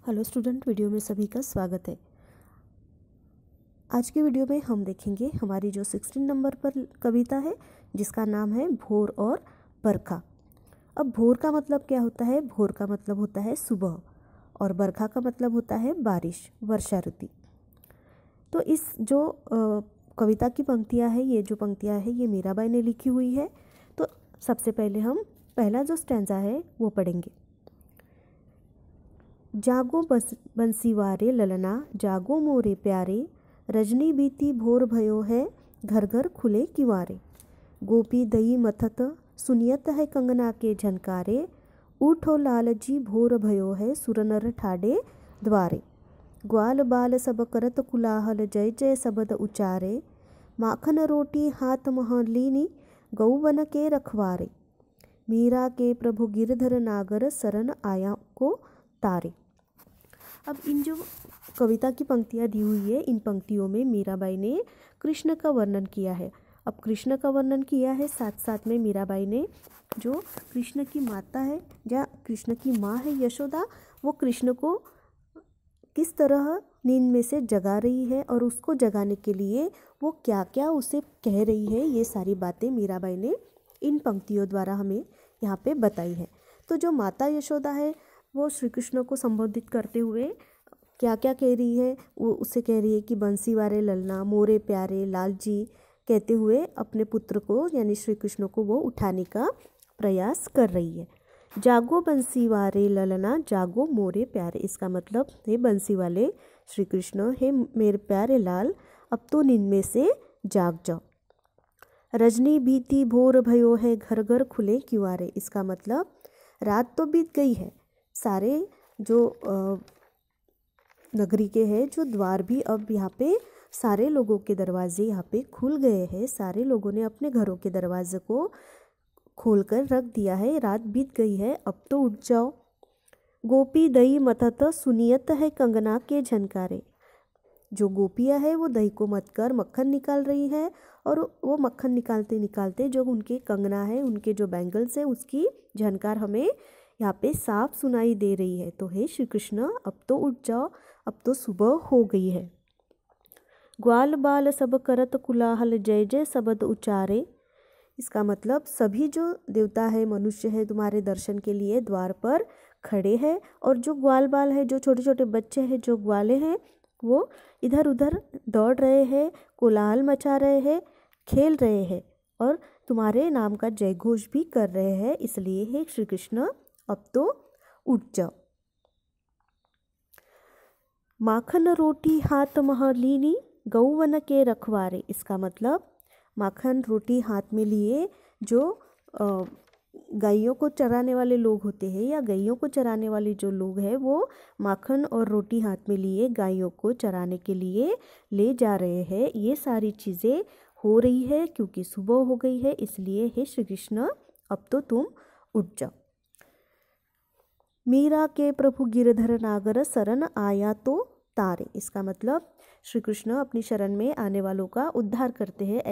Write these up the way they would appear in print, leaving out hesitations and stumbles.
Hello student, video में सभी का स्वागत है। आज के वीडियो में हम देखेंगे हमारी जो 16 नंबर पर कविता है जिसका नाम है भोर और बरखा। अब भोर का मतलब क्या होता है? भोर का मतलब होता है सुबह और बरखा का मतलब होता है बारिश, वर्षा ऋतु। तो इस जो कविता की पंक्तियाँ हैं, ये जो पंक्तियाँ हैं ये मीराबाई ने लिखी हुई है। तो सबसे पहले हम पहला जो स्टैंजा है वो पढ़ेंगे। जागो बंसीवारे ललना, जागो मोरे प्यारे, रजनी बीती भोर भयो है, घर घर खुले किवारे। गोपी दई मथत, सुनियत है कंगना के झनकारे, उठो लालजी भोर भयो है, सुरनर ठाडे द्वारे। ग्वाल बाल सब करत कुलाहल, जय जय सबद उचारे, माखन रोटी हाथ मह लीनी, गौवन के रखवारे। मीरा के प्रभु गिरधर नागर, सरन आया को तारे। अब इन जो कविता की पंक्तियाँ दी हुई है, इन पंक्तियों में मीराबाई ने कृष्ण का वर्णन किया है। अब कृष्ण का वर्णन किया है, साथ साथ में मीराबाई ने जो कृष्ण की माता है या कृष्ण की माँ है यशोदा, वो कृष्ण को किस तरह नींद में से जगा रही है और उसको जगाने के लिए वो क्या क्या उसे कह रही है, ये सारी बातें मीराबाई ने इन पंक्तियों द्वारा हमें यहाँ पे बताई है। तो जो माता यशोदा है वो श्री कृष्ण को संबोधित करते हुए क्या क्या कह रही है? वो उससे कह रही है कि बंसीवारे ललना, मोरे प्यारे, लाल जी कहते हुए अपने पुत्र को यानी श्री कृष्ण को वो उठाने का प्रयास कर रही है। जागो बंसीवारे ललना, जागो मोरे प्यारे, इसका मतलब हे बंसी वाले श्री कृष्ण, हे मेरे प्यारे लाल, अब तो नींद में से जाग जाओ। रजनी बीती भोर भयो है, घर घर खुले किवारे, इसका मतलब रात तो बीत गई है, सारे जो नगरी के हैं जो द्वार भी अब यहाँ पे सारे लोगों के दरवाजे यहाँ पे खुल गए हैं, सारे लोगों ने अपने घरों के दरवाजे को खोलकर रख दिया है, रात बीत गई है, अब तो उठ जाओ। गोपी दही मथत, सुनियत है कंगना के झनकारे, जो गोपियाँ है वो दही को मथ कर मक्खन निकाल रही है और वो मक्खन निकालते निकालते जो उनके कंगना है, उनके जो बैंगल्स है, उसकी झनकार हमें यहाँ पे साफ सुनाई दे रही है। तो हे श्री कृष्ण, अब तो उठ जाओ, अब तो सुबह हो गई है। ग्वाल बाल सब करत कुलाहल, जय जय सबद उचारे, इसका मतलब सभी जो देवता है, मनुष्य है, तुम्हारे दर्शन के लिए द्वार पर खड़े हैं और जो ग्वाल बाल है, जो छोटे छोटे बच्चे हैं, जो ग्वाले हैं, वो इधर उधर दौड़ रहे हैं, कोलाहल मचा रहे हैं, खेल रहे हैं और तुम्हारे नाम का जय घोष भी कर रहे हैं। इसलिए हे श्री कृष्ण, अब तो उठ जाओ। माखन रोटी हाथ मह लीनी, गौवन के रखवारे, इसका मतलब माखन रोटी हाथ में लिए जो गायों को चराने वाले लोग होते हैं या गैयों को चराने वाले जो लोग हैं, वो माखन और रोटी हाथ में लिए गायों को चराने के लिए ले जा रहे हैं। ये सारी चीज़ें हो रही है क्योंकि सुबह हो गई है, इसलिए हे श्री कृष्ण, अब तो तुम उठ जाओ। मीरा के प्रभु गिरधर नागर, शरण आया तो तारे, इसका मतलब श्री कृष्ण अपनी शरण में आने वालों का उद्धार करते हैं,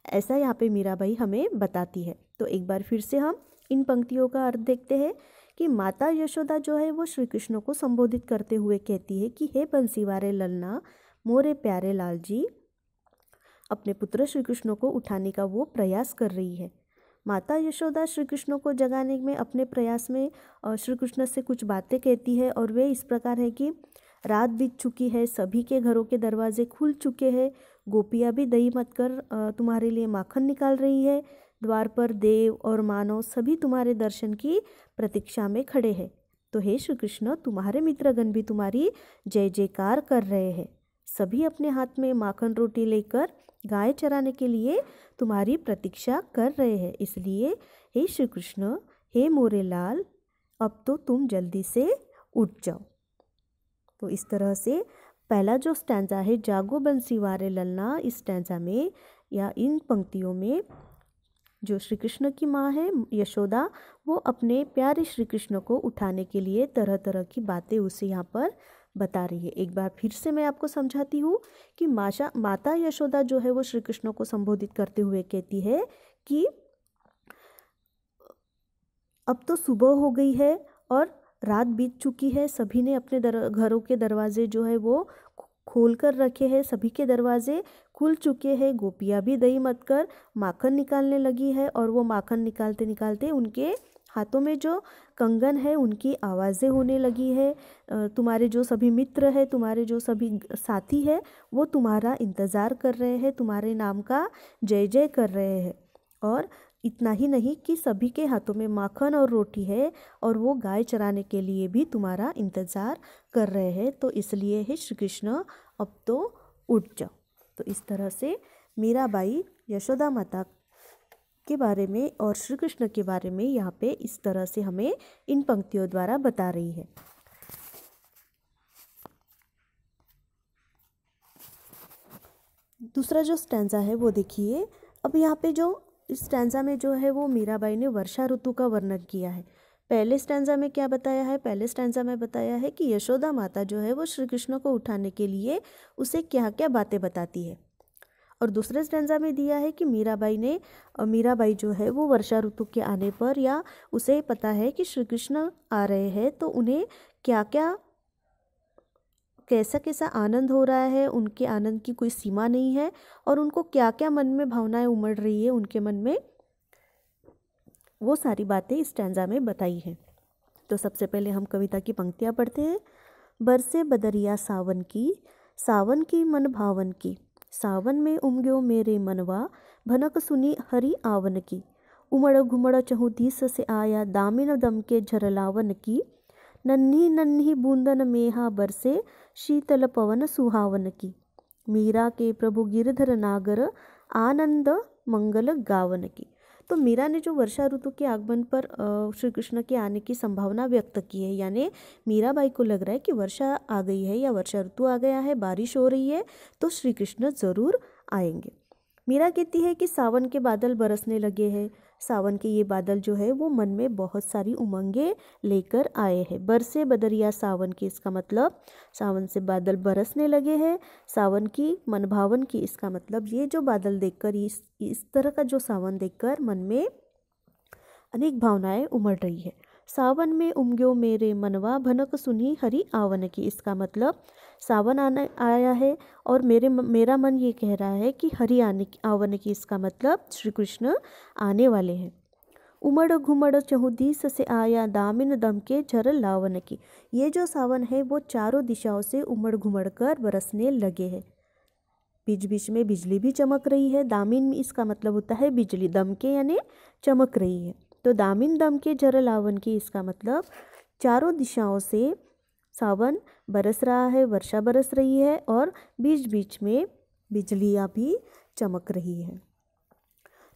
ऐसा यहाँ पे मीराबाई हमें बताती है। तो एक बार फिर से हम इन पंक्तियों का अर्थ देखते हैं कि माता यशोदा जो है वो श्री कृष्ण को संबोधित करते हुए कहती है कि हे बंसीवारे ललना, मोरे प्यारे लाल जी, अपने पुत्र श्री कृष्ण को उठाने का वो प्रयास कर रही है। माता यशोदा श्री कृष्ण को जगाने में अपने प्रयास में श्री कृष्ण से कुछ बातें कहती है और वे इस प्रकार है कि रात बीत चुकी है, सभी के घरों के दरवाजे खुल चुके हैं, गोपियाँ भी दही मत कर तुम्हारे लिए माखन निकाल रही है, द्वार पर देव और मानव सभी तुम्हारे दर्शन की प्रतीक्षा में खड़े हैं। तो हे श्री कृष्ण, तुम्हारे मित्रगण भी तुम्हारी जय जयकार कर रहे हैं, सभी अपने हाथ में माखन रोटी लेकर गाय चराने के लिए तुम्हारी प्रतीक्षा कर रहे हैं। इसलिए हे श्री कृष्ण, हे मोरे लाल, अब तो तुम जल्दी से उठ जाओ। तो इस तरह से पहला जो स्टैंजा है जागो बंसीवारे ललना, इस स्टैंजा में या इन पंक्तियों में जो श्री कृष्ण की माँ है यशोदा, वो अपने प्यारे श्री कृष्ण को उठाने के लिए तरह तरह की बातें उसे यहाँ पर बता रही है। एक बार फिर से मैं आपको समझाती हूँ कि माता यशोदा जो है वो श्री कृष्ण को संबोधित करते हुए कहती है कि अब तो सुबह हो गई है और रात बीत चुकी है, सभी ने अपने घरों के दरवाजे जो है वो खोल कर रखे हैं, सभी के दरवाजे खुल चुके हैं। गोपियाँ भी दही मथ कर माखन निकालने लगी है और वो माखन निकालते निकालते उनके हाथों में जो कंगन है उनकी आवाज़ें होने लगी है। तुम्हारे जो सभी मित्र हैं, तुम्हारे जो सभी साथी हैं, वो तुम्हारा इंतज़ार कर रहे हैं, तुम्हारे नाम का जय जय कर रहे हैं। और इतना ही नहीं कि सभी के हाथों में माखन और रोटी है और वो गाय चराने के लिए भी तुम्हारा इंतज़ार कर रहे हैं। तो इसलिए हे श्री कृष्ण अब तो उठ जाओ। तो इस तरह से मीराबाई यशोदा माता के बारे में और श्री कृष्ण के बारे में यहाँ पे इस तरह से हमें इन पंक्तियों द्वारा बता रही है। दूसरा जो स्टैंजा है वो देखिए। अब यहाँ पे जो इस स्टैंजा में जो है वो मीराबाई ने वर्षा ऋतु का वर्णन किया है। पहले स्टैंजा में क्या बताया है? पहले स्टैंजा में बताया है कि यशोदा माता जो है वो श्री कृष्ण को उठाने के लिए उसे क्या क्या बातें बताती है। और दूसरे स्टैंजा में दिया है कि मीराबाई जो है वो वर्षा ऋतु के आने पर या उसे पता है कि श्री कृष्ण आ रहे हैं तो उन्हें क्या क्या कैसा कैसा आनंद हो रहा है, उनके आनंद की कोई सीमा नहीं है और उनको क्या क्या मन में भावनाएं उमड़ रही है उनके मन में, वो सारी बातें इस स्टैंजा में बताई हैं। तो सबसे पहले हम कविता की पंक्तियाँ पढ़ते हैं। बरसे बदरिया सावन की मन भावन की, सावन में उमग्यो मेरे मनवा, भनक सुनी हरि आवन की, उमड़ घुमड़ चहु दिस से आया, दामिन दम के झरलावन की, नन्ही नन्ही बूंदन मेहा बरसे, शीतल पवन सुहावन की, मीरा के प्रभु गिरधर नागर, आनंद मंगल गावन की। तो मीरा ने जो वर्षा ऋतु के आगमन पर श्री कृष्ण के आने की संभावना व्यक्त की है, यानी मीराबाई को लग रहा है कि वर्षा आ गई है या वर्षा ऋतु आ गया है, बारिश हो रही है, तो श्री कृष्ण ज़रूर आएंगे। मीरा कहती है कि सावन के बादल बरसने लगे हैं। सावन के ये बादल जो है वो मन में बहुत सारी उमंगें लेकर आए हैं। बरसे बदरिया सावन की, इसका मतलब सावन से बादल बरसने लगे हैं। सावन की मनभावन की, इसका मतलब ये जो बादल देखकर, इस तरह का जो सावन देखकर मन में अनेक भावनाएं उमड़ रही है। सावन में उमग्यो मेरे मनवा, भनक सुनी हरि आवन की, इसका मतलब सावन आया है और मेरा मन ये कह रहा है कि हरि आवन की, इसका मतलब श्री कृष्ण आने वाले हैं। उमड़ घुमड़ चहु दिस से आया, दामिन दम के झर लावन की, ये जो सावन है वो चारों दिशाओं से उमड़ घुमड़ कर बरसने लगे हैं। बीच बीच में बिजली भी चमक रही है। दामिन इसका मतलब होता है बिजली, दम के यानी चमक रही है। तो दामिन दम के झर लावन की, इसका मतलब चारों दिशाओं से सावन बरस रहा है, वर्षा बरस रही है और बीच बीच में बिजलियाँ भी चमक रही है।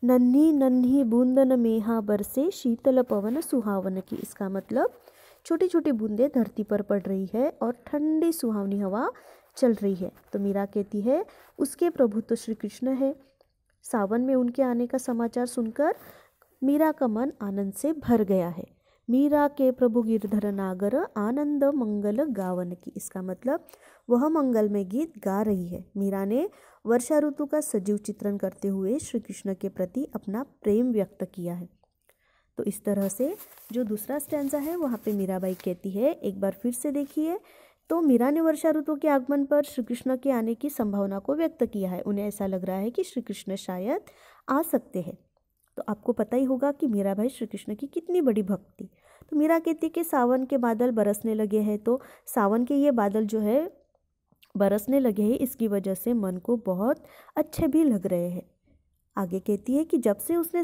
नन्ही नन्ही बूंदन मेहा बरसे, शीतल पवन सुहावन की, इसका मतलब छोटी छोटी बूंदें धरती पर पड़ रही है और ठंडी सुहावनी हवा चल रही है। तो मीरा कहती है उसके प्रभु तो श्री कृष्ण है। सावन में उनके आने का समाचार सुनकर मीरा का मन आनंद से भर गया है। मीरा के प्रभु गिरधर नागर, आनंद मंगल गावन की, इसका मतलब वह मंगलमय गीत गा रही है। मीरा ने वर्षा ऋतु का सजीव चित्रण करते हुए श्री कृष्ण के प्रति अपना प्रेम व्यक्त किया है। तो इस तरह से जो दूसरा स्टैंजा है वहाँ पे मीराबाई कहती है, एक बार फिर से देखिए। तो मीरा ने वर्षा ऋतु के आगमन पर श्री कृष्ण के आने की संभावना को व्यक्त किया है। उन्हें ऐसा लग रहा है कि श्री कृष्ण शायद आ सकते हैं। तो आपको पता ही होगा कि मीराबाई श्री कृष्ण की कितनी बड़ी भक्त थी। तो मीरा कहती है कि सावन के बादल बरसने लगे हैं। तो सावन के ये बादल जो है बरसने लगे हैं, इसकी वजह से मन को बहुत अच्छे भी लग रहे हैं। आगे कहती है कि जब से उसने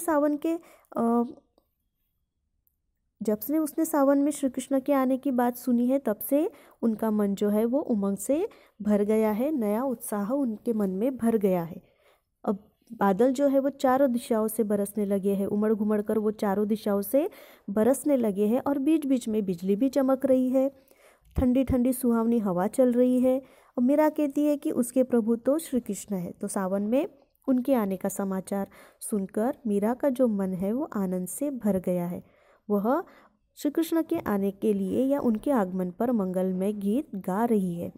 सावन में श्री कृष्ण के आने की बात सुनी है, तब से उनका मन जो है वो उमंग से भर गया है, नया उत्साह उनके मन में भर गया है। अब बादल जो है वो चारों दिशाओं से बरसने लगे हैं, उमड़ घुमड़ कर वो चारों दिशाओं से बरसने लगे हैं और बीच बीच में बिजली भी चमक रही है, ठंडी ठंडी सुहावनी हवा चल रही है। और मीरा कहती है कि उसके प्रभु तो श्री कृष्ण है। तो सावन में उनके आने का समाचार सुनकर मीरा का जो मन है वो आनंद से भर गया है। वह श्री कृष्ण के आने के लिए या उनके आगमन पर मंगलमय गीत गा रही है।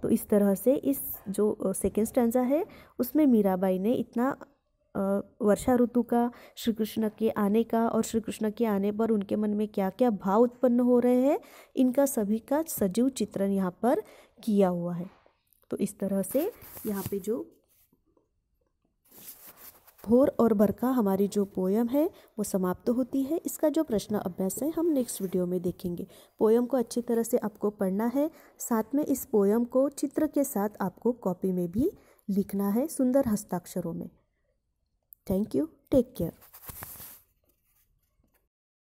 तो इस तरह से इस जो सेकेंड स्टैंजा है उसमें मीराबाई ने इतना वर्षा ऋतु का, श्री कृष्ण के आने का और श्री कृष्ण के आने पर उनके मन में क्या क्या भाव उत्पन्न हो रहे हैं, इनका सभी का सजीव चित्रण यहाँ पर किया हुआ है। तो इस तरह से यहाँ पे जो भोर और बरखा हमारी जो पोयम है वो समाप्त होती है। इसका जो प्रश्न अभ्यास है हम नेक्स्ट वीडियो में देखेंगे। पोयम को अच्छी तरह से आपको पढ़ना है, साथ में इस पोयम को चित्र के साथ आपको कॉपी में भी लिखना है सुंदर हस्ताक्षरों में। Thank you, take care.